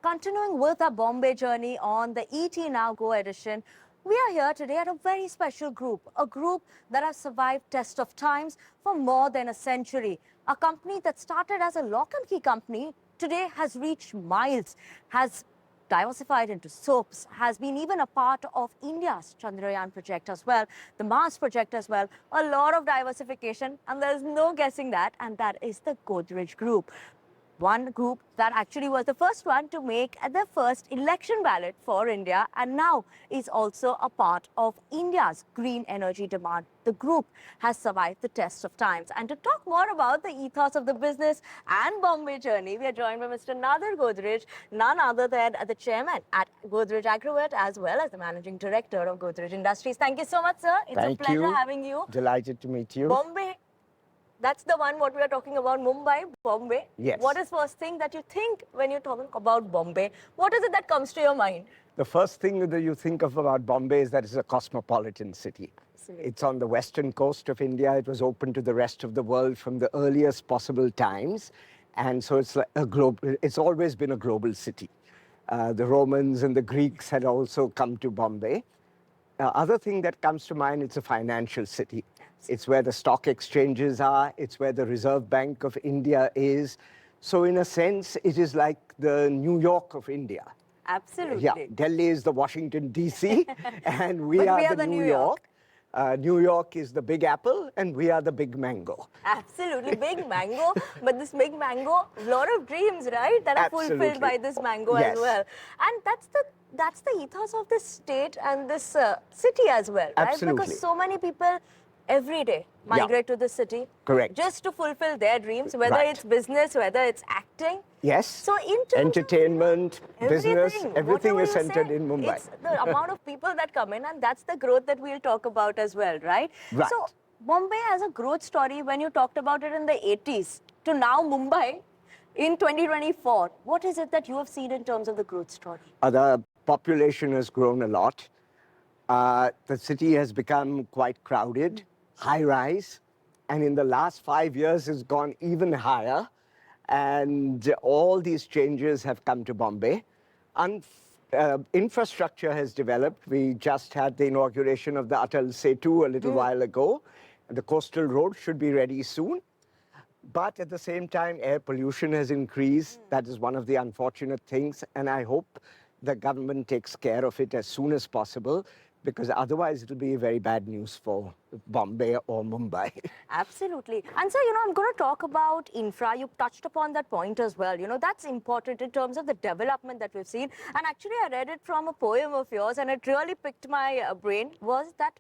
Continuing with our Bombay journey on the ET Now Go edition, we are here today at a very special group, a group that has survived test of times for more than a century. A company that started as a lock and key company today has reached miles, has diversified into soaps, has been even a part of India's Chandrayaan project as well, the Mars project as well. A lot of diversification, and there's no guessing that, and that is the Godrej Group. One group that actually was the first one to make the first election ballot for India and now is also a part of India's green energy demand. The group has survived the test of times. And to talk more about the ethos of the business and Bombay journey, we are joined by Mr. Nadir Godrej, none other than the chairman at Godrej Agrovet as well as the managing director of Godrej Industries. Thank you so much, sir. It's a pleasure having you. Delighted to meet you. Bombay. That's the one what we are talking about, Mumbai, Bombay. Yes. What is first thing that you think when you're talking about Bombay? What is it that comes to your mind? The first thing that you think of about Bombay is that it's a cosmopolitan city. Absolutely. It's on the western coast of India. It was open to the rest of the world from the earliest possible times. And so it's like it's always been a global city. The Romans and the Greeks had also come to Bombay. Other thing that comes to mind, it's a financial city. It's where the stock exchanges are. It's where the Reserve Bank of India is. So in a sense, it is like the New York of India. Absolutely. Yeah, Delhi is the Washington, D.C., and we are the New York. New York is the Big Apple, and we are the Big Mango. Absolutely, big mango. But this big mango, a lot of dreams, right, that are fulfilled by this mango as well. And that's the ethos of this state and this city as well, right? Absolutely. Because so many people every day migrate to the city. Correct. Just to fulfill their dreams, whether it's business, whether it's acting. Yes. So in terms entertainment, of business, everything is centered in Mumbai. It's the amount of people that come in, and that's the growth that we'll talk about as well, right? Right. So Bombay as a growth story, when you talked about it in the 80s to now Mumbai in 2024, what is it that you have seen in terms of the growth story? The population has grown a lot. The city has become quite crowded, high-rise, and in the last 5 years has gone even higher. And all these changes have come to Bombay. Infrastructure has developed. We just had the inauguration of the Atal Setu a little while ago. The coastal road should be ready soon. But at the same time, air pollution has increased. That is one of the unfortunate things. And I hope the government takes care of it as soon as possible, because otherwise it'll be very bad news for Bombay or Mumbai. Absolutely. And so, I'm going to talk about infra. You touched upon that point as well. That's important in terms of the development that we've seen. And actually, I read it from a poem of yours, and it really picked my brain, was that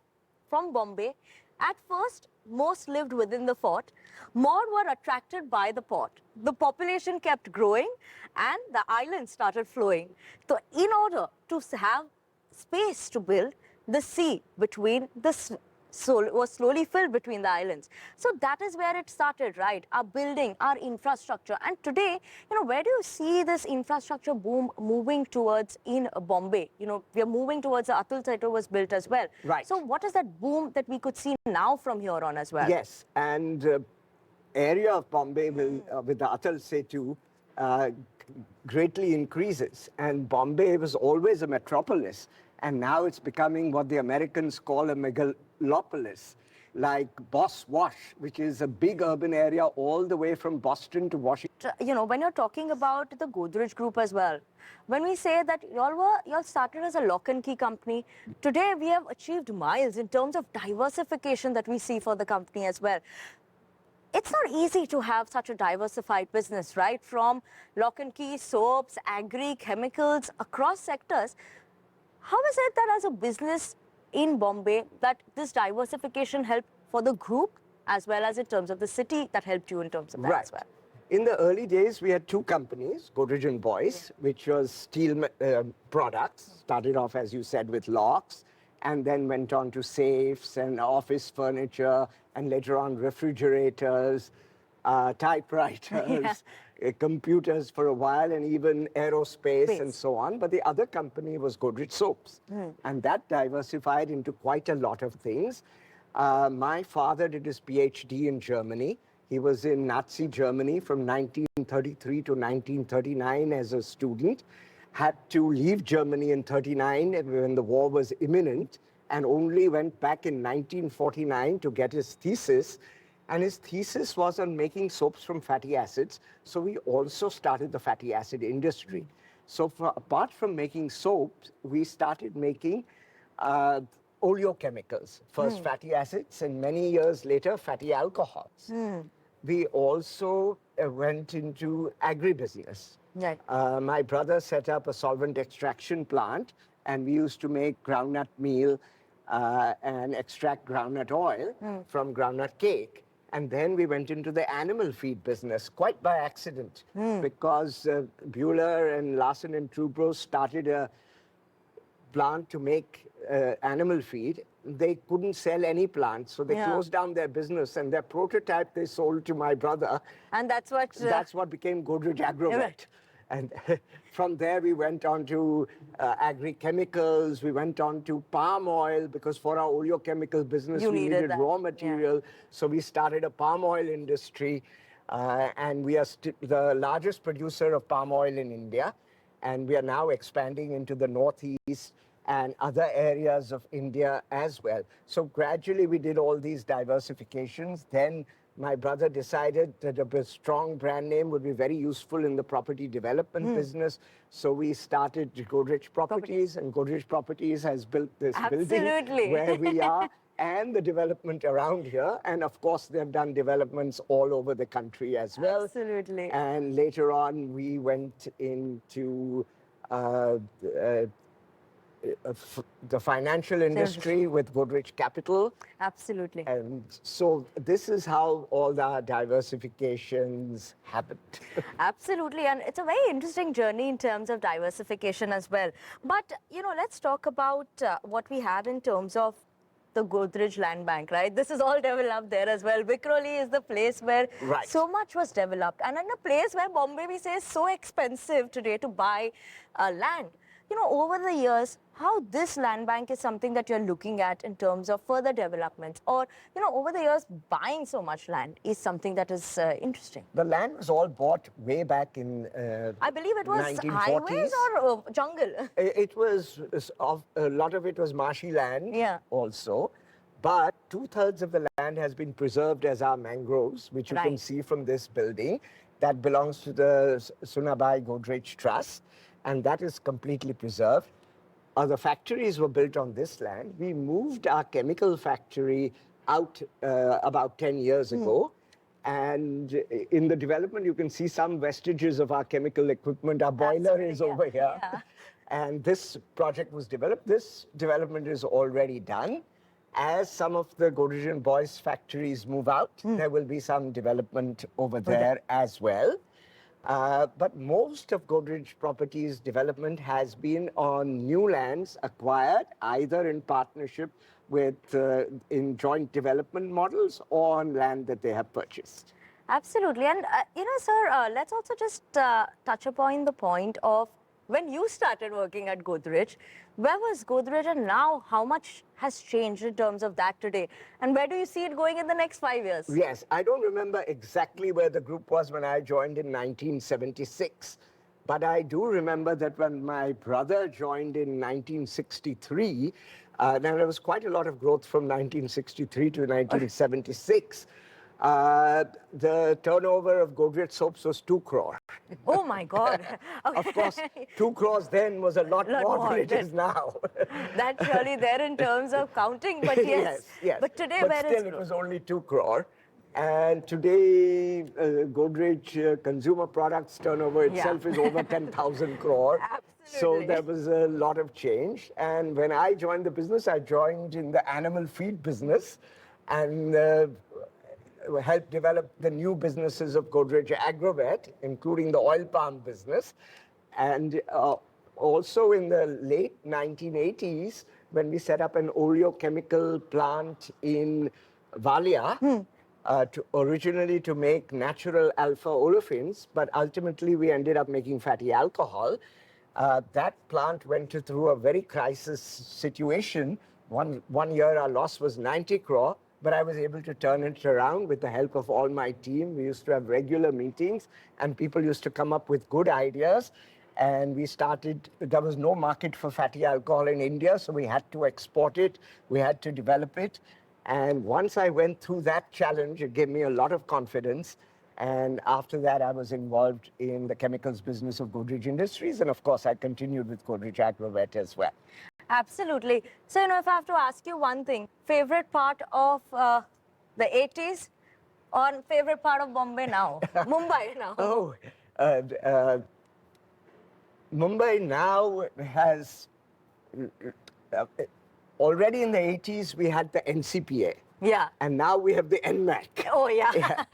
from Bombay, at first, most lived within the fort. More were attracted by the port. The population kept growing, and the islands started flowing. So, in order to have space to build, the sea between was slowly filled between the islands. So that is where it started, right? Our building, our infrastructure. And today, where do you see this infrastructure boom moving towards in Bombay? We are moving towards the Atal Setu was built as well. Right. So what is that boom that we could see now from here on as well? Yes, and area of Bombay will, with the Atal Setu, greatly increases. And Bombay was always a metropolis. And now it's becoming what the Americans call a megalopolis, like Boss Wash, which is a big urban area all the way from Boston to Washington. When you're talking about the Godrej Group as well, when we say that y'all started as a lock and key company, today we have achieved miles in terms of diversification that we see for the company as well. It's not easy to have such a diversified business, right? From lock and key, soaps, agri, chemicals, across sectors. How is it that as a business in Bombay that this diversification helped for the group as well as in terms of the city that helped you in terms of that as well? In the early days, we had two companies, Godrej and Boyce, which was steel products. Started off, as you said, with locks, and then went on to safes and office furniture, and later on refrigerators, typewriters, computers for a while, and even aerospace and so on. But the other company was Godrej Soaps. And that diversified into quite a lot of things. My father did his PhD in Germany. He was in Nazi Germany from 1933 to 1939 as a student. had to leave Germany in 39 when the war was imminent, and only went back in 1949 to get his thesis. And his thesis was on making soaps from fatty acids. So we also started the fatty acid industry. So apart from making soaps, we started making oleochemicals. First fatty acids, and many years later, fatty alcohols. We also went into agribusiness. Right. My brother set up a solvent extraction plant, and we used to make groundnut meal and extract groundnut oil from groundnut cake. And then we went into the animal feed business, quite by accident, because Buehler and Larsen and Toubro started a plant to make animal feed. They couldn't sell any plants, so they closed down their business, and their prototype they sold to my brother. And that's what... That's what became Godrej Agrovet. Right. And from there we went on to agri-chemicals, we went on to palm oil, because for our oleochemical business You we needed needed that. raw material. So we started a palm oil industry, and we are the largest producer of palm oil in India. And we are now expanding into the northeast and other areas of India as well. So gradually we did all these diversifications. Then my brother decided that a strong brand name would be very useful in the property development business. So we started Godrej Properties, and Godrej Properties has built this building where we are, and the development around here. And of course, they've done developments all over the country as well. Absolutely. And later on, we went into the financial industry with Godrej Capital. Absolutely. And so this is how all the diversifications happened. Absolutely, and it's a very interesting journey in terms of diversification as well. But, you know, let's talk about what we have in terms of the Godrej Land Bank, right? This is all developed there as well. Vikhroli is the place where so much was developed. And in a place where Bombay, we say, is so expensive today to buy land. You know, over the years, how this land bank is something that you're looking at in terms of further developments, or, you know, over the years, buying so much land is something that is interesting. The land was all bought way back in I believe it was 1940s. highways or jungle. It was, a lot of it was marshy land also. But 2/3 of the land has been preserved as our mangroves, which you can see from this building. That belongs to the Sunabai Godrej Trust, and that is completely preserved. The factories were built on this land. We moved our chemical factory out about 10 years ago. And in the development, you can see some vestiges of our chemical equipment. Our boiler is over here. And this project was developed. This development is already done. As some of the Godrej and Boyce factories move out, there will be some development over there as well. But most of Godrej Properties development has been on new lands acquired either in partnership with in joint development models or on land that they have purchased. Absolutely. And, you know, sir, let's also just touch upon the point of when you started working at Godrej. Where was Godrej, and now how much has changed in terms of that today? And where do you see it going in the next 5 years? Yes, I don't remember exactly where the group was when I joined in 1976. But I do remember that when my brother joined in 1963, now there was quite a lot of growth from 1963 to 1976. The turnover of Godrej soaps was 2 crore. Oh my God. Of course, 2 crores then was a lot more than it is now. That's surely there in terms of counting, but yes. Yes. But today, but where still, it was only 2 crore. And today, Godrej consumer products turnover itself is over 10,000 crore. Absolutely. So there was a lot of change. And when I joined the business, I joined in the animal feed business, and helped develop the new businesses of Godrej Agrovet, including the oil palm business. And also in the late 1980s, when we set up an oleochemical plant in Valia, originally to make natural alpha olefins, but ultimately we ended up making fatty alcohol. That plant went through a very crisis situation. One year our loss was 90 crore. But I was able to turn it around with the help of all my team. We used to have regular meetings, and people used to come up with good ideas. And we started, there was no market for fatty alcohol in India, so we had to export it, we had to develop it. And once I went through that challenge, it gave me a lot of confidence. And after that, I was involved in the chemicals business of Godrej Industries. And of course, I continued with Godrej Agrovet as well. Absolutely. So, if I have to ask you one thing, favorite part of the 80s or favorite part of Bombay now? Mumbai now? Oh, uh, uh, Mumbai now has, uh, already in the 80s, we had the NCPA. Yeah. And now we have the NMAC. Oh, yeah.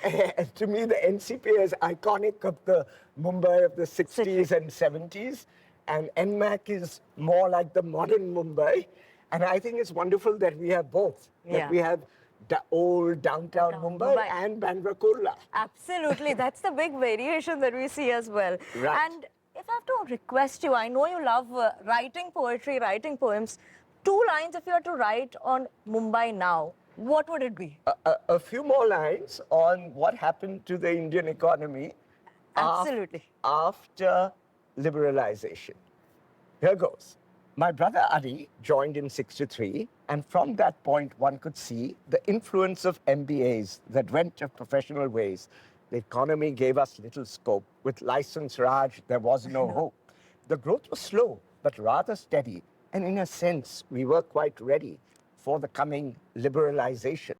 And to me, the NCPA is iconic of the Mumbai of the 60s and 70s. And NMAC is more like the modern Mumbai. And I think it's wonderful that we have both. Yeah. That we have the old downtown Mumbai and Bandra Kurla. Absolutely. That's the big variation that we see as well. Right. And if I have to request you, I know you love writing poetry, writing poems. 2 lines if you had to write on Mumbai now, what would it be? A few more lines on what happened to the Indian economy Absolutely. after liberalization. Here goes. My brother Adi joined in '63, and from that point one could see the influence of MBAs that went of professional ways. The economy gave us little scope. With license Raj, there was no hope. The growth was slow, but rather steady. And in a sense, we were quite ready for the coming liberalization.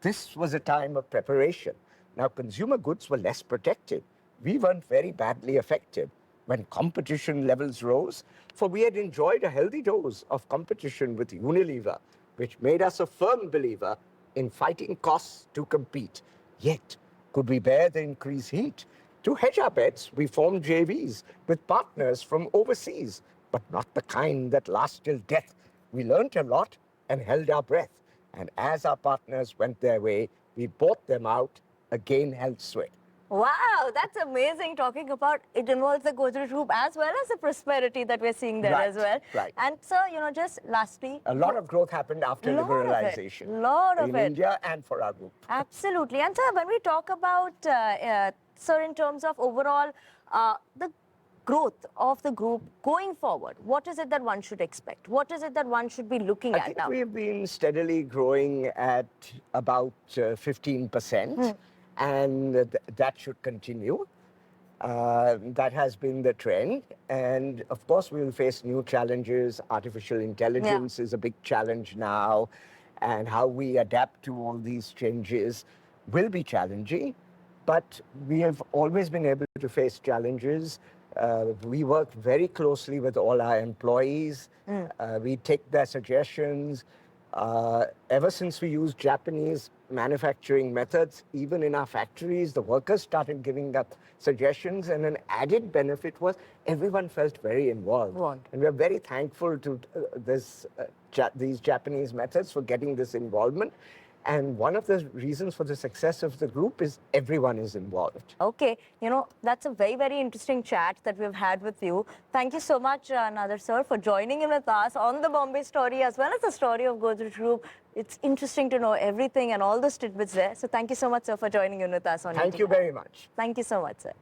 This was a time of preparation. Now, consumer goods were less protected. We weren't very badly affected when competition levels rose, for we had enjoyed a healthy dose of competition with Unilever, which made us a firm believer in fighting costs to compete. Yet, could we bear the increased heat? To hedge our bets, we formed JVs with partners from overseas, but not the kind that last till death. We learnt a lot and held our breath. And as our partners went their way, we bought them out, again held sway. Wow, that's amazing talking about it involves the Godrej Group as well as the prosperity that we're seeing there as well. Right. And sir, just lastly. A lot of growth happened after liberalization. Lot of in it. India and for our group. Absolutely. And sir, when we talk about, sir, in terms of overall the growth of the group going forward, what is it that one should expect? What is it that one should be looking at now? I think we've been steadily growing at about 15%, and that should continue. That has been the trend. And of course, we will face new challenges. Artificial intelligence is a big challenge now. And how we adapt to all these changes will be challenging. But we have always been able to face challenges. We work very closely with all our employees. We take their suggestions. Ever since we used Japanese manufacturing methods, even in our factories, the workers started giving up suggestions, and an added benefit was everyone felt very involved. And we're very thankful to these Japanese methods for getting this involvement. And one of the reasons for the success of the group is everyone is involved. Okay, that's a very, very interesting chat that we've had with you. Thank you so much, Nadir sir, for joining in with us on the Bombay story as well as the story of Godrej Group. It's interesting to know everything and all the tidbits there. So thank you so much, sir, for joining in with us on Thank you very much. Thank you so much, sir.